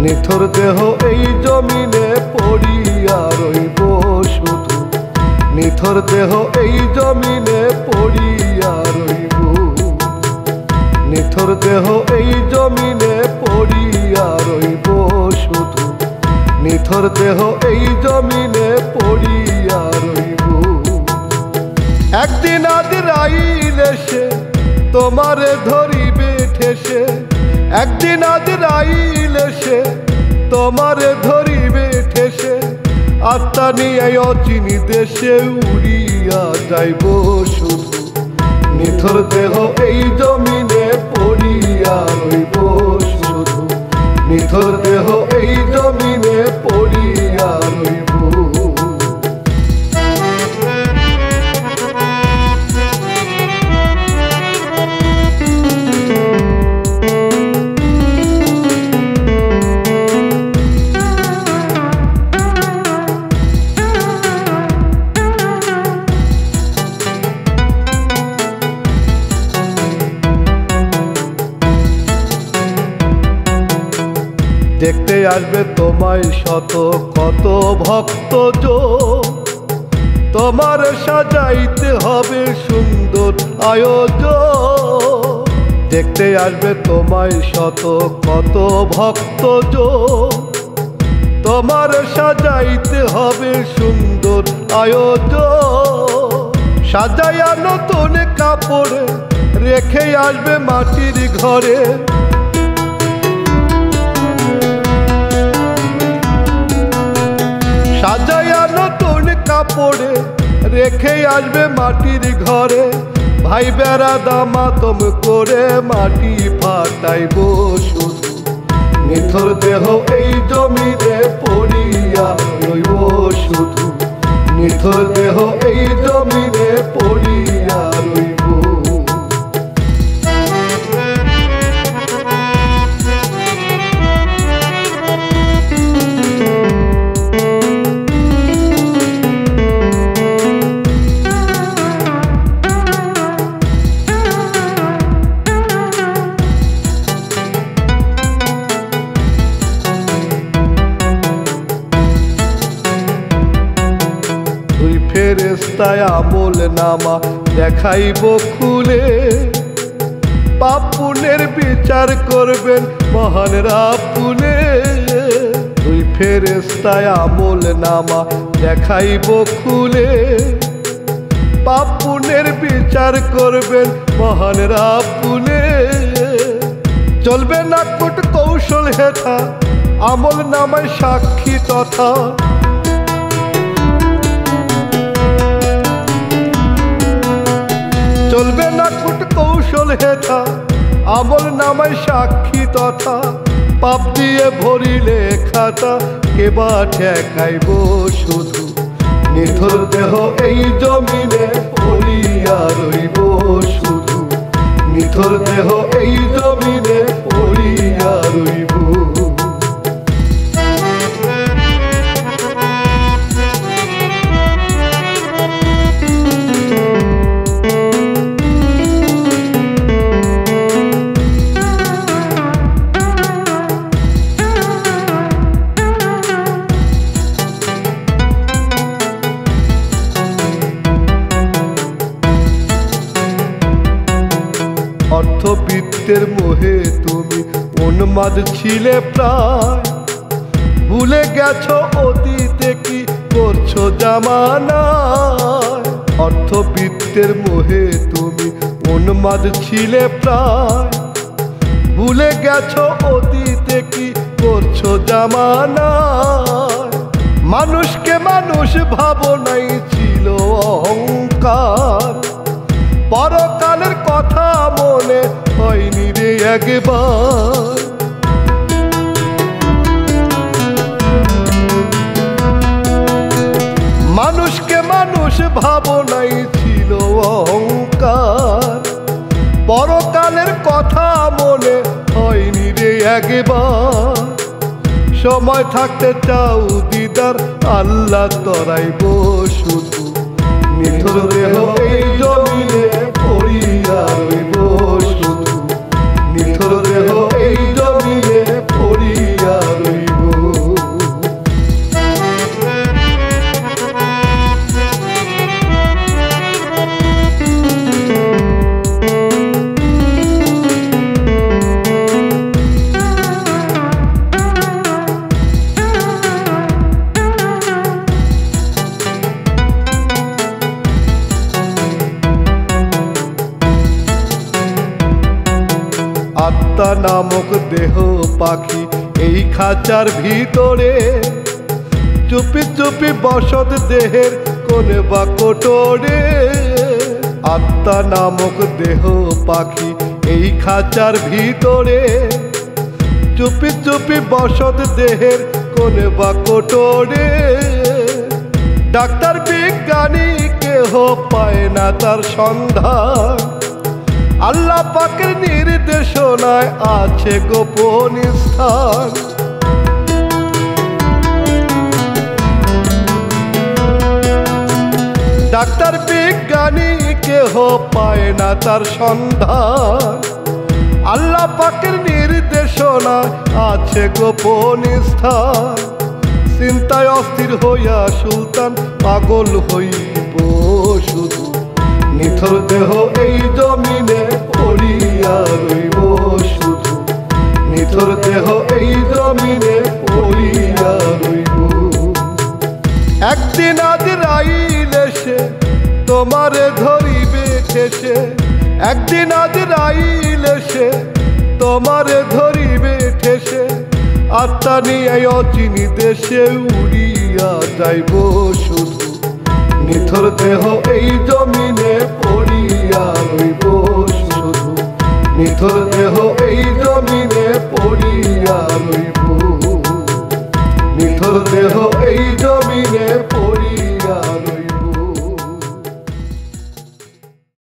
নিথর দেহ এই জমিনে পড়িয়া রইব শুধু, নিথর দেহ এই জমিনে পড়িয়া রইব, নিথর দেহ এই জমিনে পড়িয়া রইব শুধু, নিথর দেহ এই জমিনে পড়িয়া রইব। একদিন আজরাইল এসে তোমারে ধরিবে ঠেসে, একদিন আজরাইল এসে তোমারে ধরিবে ঠেসে, আত্মা নিয়ে অচিনি দেশে উড়িয়া যাইব শুধু, নিথর দেহ এই জমিনে পড়িয়া রইব শুধু, নিথর দেহ এই জমিনে পড়িয়া রইব। দেখতে আসবে তোমায় শত কত ভক্ত, তোমার সাজাইতে হবে সুন্দর আয়োজন। দেখতে আসবে তোমায় শত কত ভক্ত, তোমার সাজাইতে হবে সুন্দর আয়োজন। সাজাইয়া নতুন কাপড়ে রেখে আসবে মাটির ঘরে, সাজাইয়া নতুন কাপড়ে রেখে আসবে মাটির ঘরে। ভাই বেড়া দামাতম করে মাটি ফাটাইব শুধু, নিথর দেহ এই জমিনে পড়িয়া রইব শুধু, নিথর দেহ এই জমিনে পড়িয়া রইব। ফেরেশতায় আমল নামা দেখাইব খুলে, পাপ পুণ্যের বিচার করবেন মহান রাব্বুনে। দুই ফেরেশতায় আমল নামা দেখাইব খুলে, পাপ পুণ্যের বিচার করবেন মহান রাব্বুনে। চলবে না কূট কৌশল হেথা আমল নামায় সাক্ষী তথা, চলবে না কূট কৌশল হেথা আমল নামায় সাক্ষী তথা। পাপ দিয়ে ভরিলে খাতা কেবা ঠেকাইব শুধু, নিথর দেহ এই জমিনে পড়িয়া রইব শুধু, নিথর দেহ এই জমিনে পড়িয়া রইব। অর্থবিত্তের মোহে তুমি উন্মাদ ছিলে প্রায়, ভুলে গেছো অতীতে কি করছো জামানায়। অর্থবিত্তের মোহে তুমি উন্মাদ ছিলে প্রায়, ভুলে গেছো অতীতে কি করছো জামানায়। মানুষকে মানুষ ভাবনাই ছিল অহংকার, পরকালের কথা মনে হয়নি রে একবার। মানুষকে মানুষ ভাবনাই ছিল অহংকার, পরকালের কথা মনে হয়নি রে একবার। সময় থাকতে চাও দিদার আল্লাহ তরাইব শুধু, নিথর দেহ এই জমিনে পড়িয়া রইব শুধু, নিথর দেহ এই জমিনে পড়িয়া রইব। আত্মা নামক দেহ পাখি এই খাঁচার ভিতরে, চুপি চুপি বসত দেহের কোনে বা কোটরে। আত্মা নামক দেহ পাখি এই খাঁচার ভিতরে, চুপি চুপি বসত দেহের কোনে বা কোটরে। ডাক্তার বিজ্ঞানী কেহ পায় না তার সন্ধান, আল্লাহ পাকের নির্দেশনায় আছে গোপন স্থান। ডাক্তার বিজ্ঞানী কেহ পায় না তার সন্ধান, আল্লাহ পাকের নির্দেশনায় আছে গোপন স্থান। চিন্তায় অস্থির হইয়া সুলতান পাগল হইব শুধু, নিথর দেহ এই জমিনে পড়িয়া রইব শুধু, নিথর দেহ এই জমিনে পড়িয়া রইব। একদিন আজরাইল এসে তোমারে ধরিবে ঠেসে, একদিন আজরাইল এসে তোমারে ধরিবে ঠেসে। আত্মা নিয়ে অচিনি দেশে উড়িয়া যাইব শুধু, নিথর দেহ এই জমিনে পড়িয়া রইব শুধু, নিথর দেহ এই জমিনে পড়িয়া রইব, নিথর দেহ এই জমিনে।